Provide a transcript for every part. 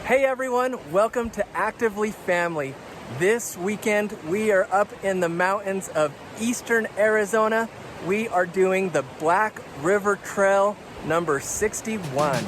Hey everyone, welcome to Actively Family. This weekend we are up in the mountains of eastern Arizona. We are doing the Black River Trail number 61.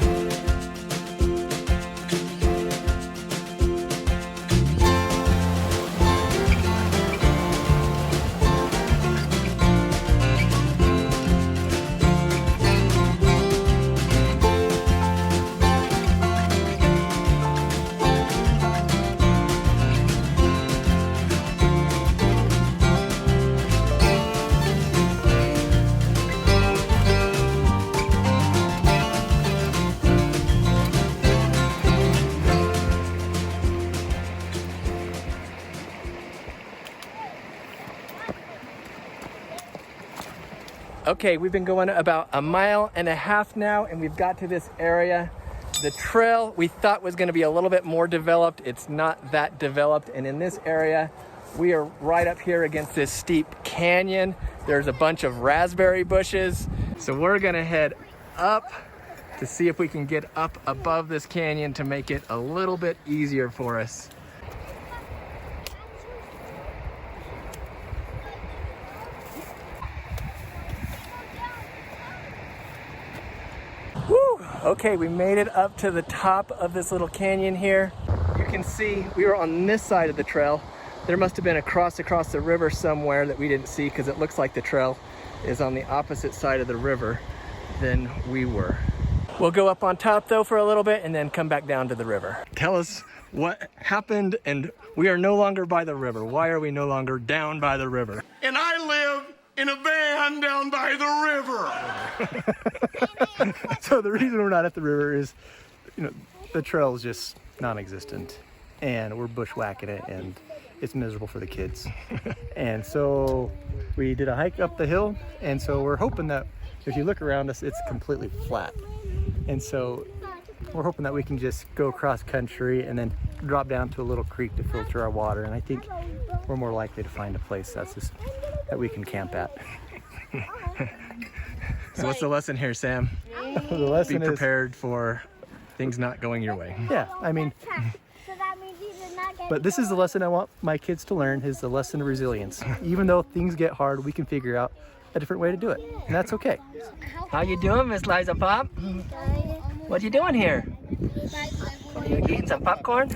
Okay, we've been going about a mile and a half now, and we've got to this area. The trail we thought was going to be a little bit more developed. It's not that developed, and in this area, we are right up here against this steep canyon. There's a bunch of raspberry bushes. So we're gonna head up to see if we can get up above this canyon to make it a little bit easier for us. Woo! Okay, we made it up to the top of this little canyon here. You can see we were on this side of the trail. There must have been a cross across the river somewhere that we didn't see because it looks like the trail is on the opposite side of the river than we were. We'll go up on top though for a little bit and then come back down to the river. Tell us what happened, and we are no longer by the river. Why are we no longer down by the river? And I live in a van down by the river. So the reason we're not at the river is, the trail is just non-existent and we're bushwhacking it and it's miserable for the kids. And so we did a hike up the hill, and so we're hoping that if you look around us, it's completely flat. And so we're hoping that we can just go across country and then drop down to a little creek to filter our water. And I think we're more likely to find a place that we can camp at. So what's the lesson here, Sam? The lesson Be prepared for things not going your way. Yeah, but this is the lesson I want my kids to learn, is the lesson of resilience. Even though things get hard, we can figure out a different way to do it, and that's okay. How you doing, Miss Liza Pop? What you doing here? You eating some popcorn?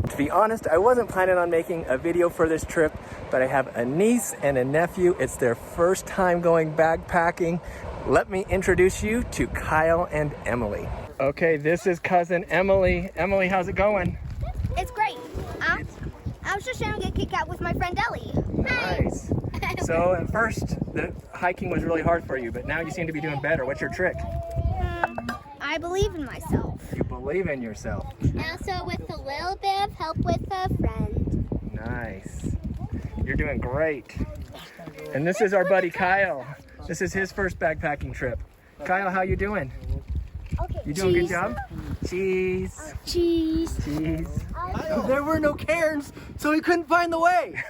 To be honest, I wasn't planning on making a video for this trip, but I have a niece and a nephew. It's their first time going backpacking. Let me introduce you to Kyle and Emily. Okay, this is cousin Emily. Emily, how's it going? It's great. I was just trying to get kicked out with my friend Ellie. Nice. So at first, the hiking was really hard for you, but now you seem to be doing better. What's your trick? I believe in myself. You believe in yourself. Also with a little bit of help with a friend. Nice. You're doing great. And this is our buddy Kyle. This is his first backpacking trip. Kyle, how you doing? Okay. You doing a good job? Cheese. Cheese. Cheese. There were no cairns, so we couldn't find the way.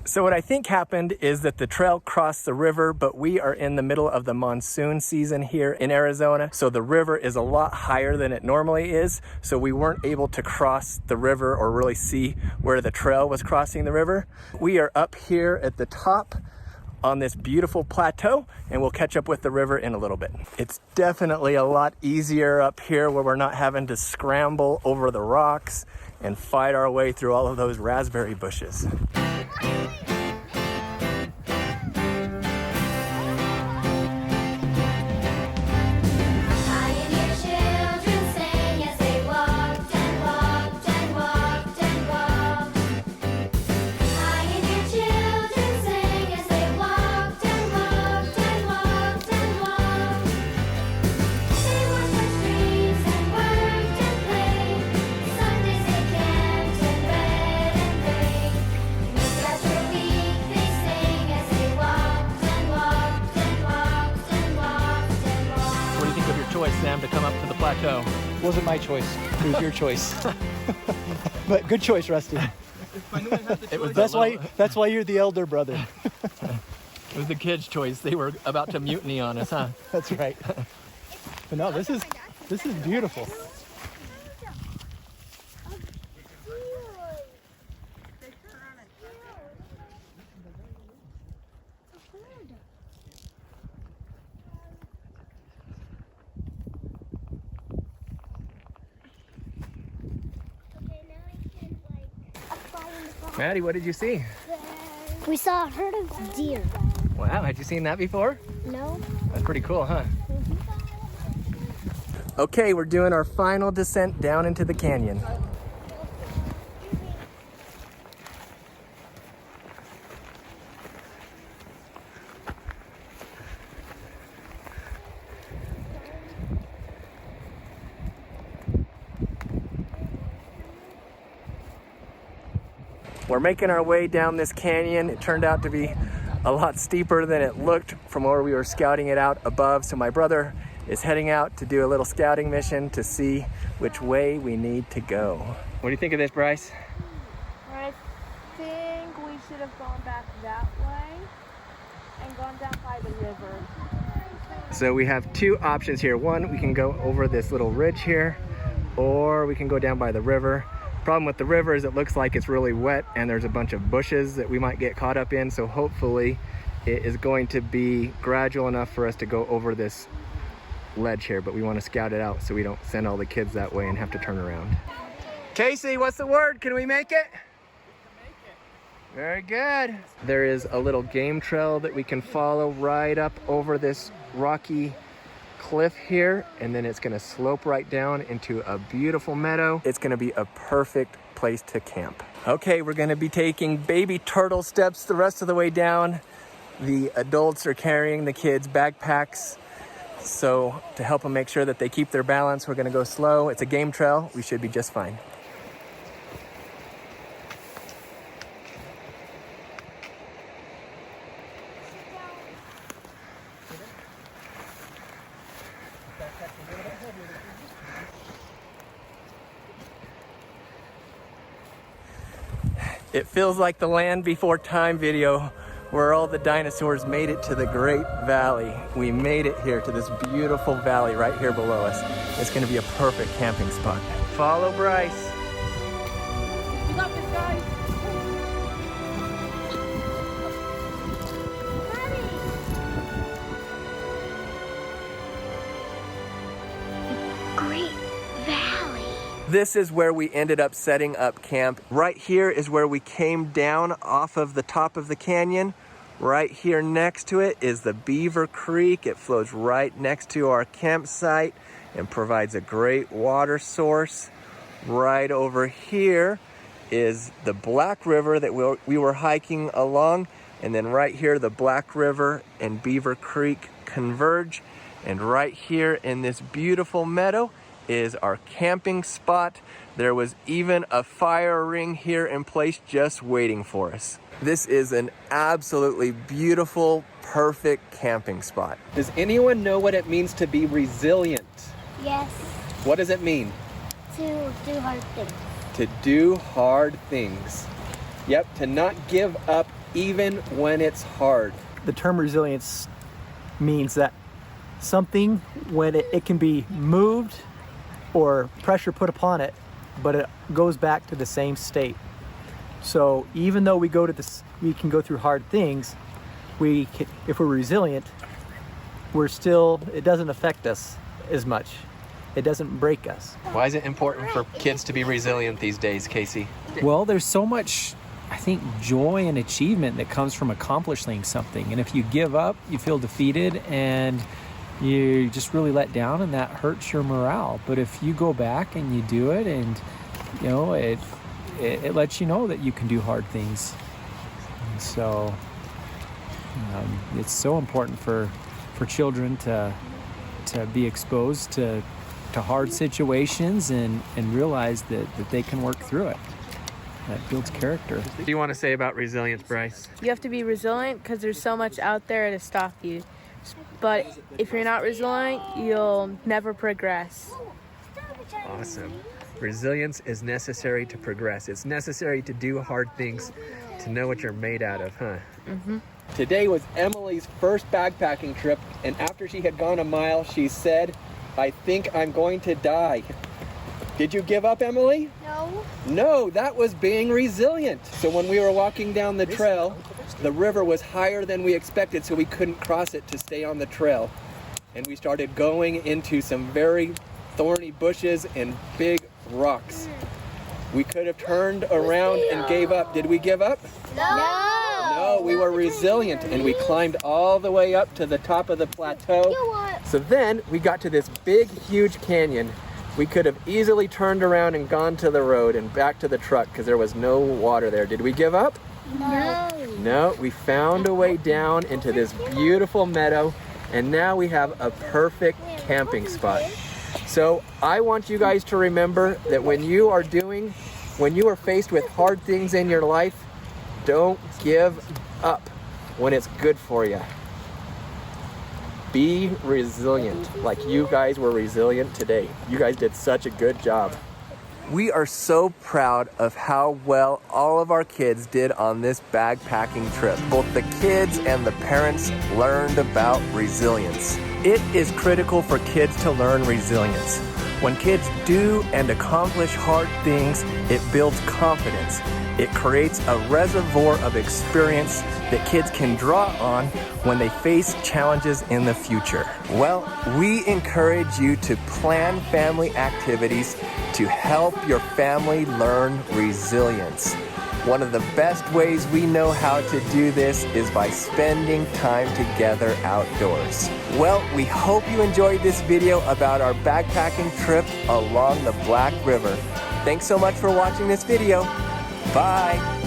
So what I think happened is that the trail crossed the river, but we are in the middle of the monsoon season here in Arizona. So the river is a lot higher than it normally is. So we weren't able to cross the river or really see where the trail was crossing the river. We are up here at the top on this beautiful plateau, and we'll catch up with the river in a little bit. It's definitely a lot easier up here where we're not having to scramble over the rocks and fight our way through all of those raspberry bushes. Sam, to come up to the plateau. Wasn't my choice. It was your choice. But good choice, Rusty. That's why you're the elder brother. It was the kids' choice. They were about to mutiny on us, huh? That's right. But no, this This is beautiful. Maddie, what did you see? We saw a herd of deer. Wow, had you seen that before? No. That's pretty cool, huh? Okay, we're doing our final descent down into the canyon. We're making our way down this canyon. It turned out to be a lot steeper than it looked from where we were scouting it out above. So my brother is heading out to do a little scouting mission to see which way we need to go. What do you think of this, Bryce? I think we should have gone back that way and gone down by the river. So we have two options here. One, we can go over this little ridge here, or we can go down by the river. Problem with the river is it looks like it's really wet and there's a bunch of bushes that we might get caught up in. So hopefully it is going to be gradual enough for us to go over this ledge here, but we want to scout it out so we don't send all the kids that way and have to turn around. Casey, what's the word? Can we make it? Very good. There is a little game trail that we can follow right up over this rocky cliff here, and then it's going to slope right down into a beautiful meadow. It's going to be a perfect place to camp. Okay, we're going to be taking baby turtle steps the rest of the way down. The adults are carrying the kids' backpacks. So to help them make sure that they keep their balance, we're going to go slow. It's a game trail. We should be just fine. It feels like the Land Before Time video where all the dinosaurs made it to the Great Valley. We made it here to this beautiful valley right here below us. It's going to be a perfect camping spot. Follow Bryce. You got this, guys. Great Valley. This is where we ended up setting up camp. Right here is where we came down off of the top of the canyon. Right here next to it is the Beaver Creek. It flows right next to our campsite and provides a great water source. Right over here is the Black River that we were hiking along. And then right here, the Black River and Beaver Creek converge. And right here in this beautiful meadow is our camping spot. There was even a fire ring here in place just waiting for us. This is an absolutely beautiful, perfect camping spot. Does anyone know what it means to be resilient? Yes. What does it mean? To do hard things. To do hard things. Yep, to not give up even when it's hard. The term resilience means that something, when it can be moved or pressure put upon it, but it goes back to the same state. So even though we can go through hard things, if we're resilient, it doesn't affect us as much. It doesn't break us. Why is it important for kids to be resilient these days, Casey? Well, there's so much, I think, joy and achievement that comes from accomplishing something. And if you give up, you feel defeated and you just really let down, and that hurts your morale. But if you go back and you do it, and it lets you know that you can do hard things. And so it's so important for children to be exposed to hard situations and realize that they can work through it. That builds character. What do you want to say about resilience, Bryce? You have to be resilient because there's so much out there to stop you. But if you're not resilient, you'll never progress. Awesome. Resilience is necessary to progress. It's necessary to do hard things, to know what you're made out of, huh? Mm-hmm. Today was Emily's first backpacking trip, and after she had gone a mile, she said, I think I'm going to die. Did you give up, Emily? No. No, that was being resilient. So when we were walking down the trail, the river was higher than we expected, so we couldn't cross it to stay on the trail. And we started going into some very thorny bushes and big rocks. We could have turned around and gave up. Did we give up? No, we were resilient, and we climbed all the way up to the top of the plateau. So then we got to this big, huge canyon. We could have easily turned around and gone to the road and back to the truck because there was no water there. Did we give up? No, we found a way down into this beautiful meadow, and now we have a perfect camping spot. So I want you guys to remember that when you are faced with hard things in your life, don't give up when it's good for you. Be resilient, like you guys were resilient today. You guys did such a good job. We are so proud of how well all of our kids did on this backpacking trip. Both the kids and the parents learned about resilience. It is critical for kids to learn resilience. When kids do and accomplish hard things, it builds confidence. It creates a reservoir of experience that kids can draw on when they face challenges in the future. Well, we encourage you to plan family activities to help your family learn resilience. One of the best ways we know how to do this is by spending time together outdoors. Well, we hope you enjoyed this video about our backpacking trip along the Black River. Thanks so much for watching this video. Bye.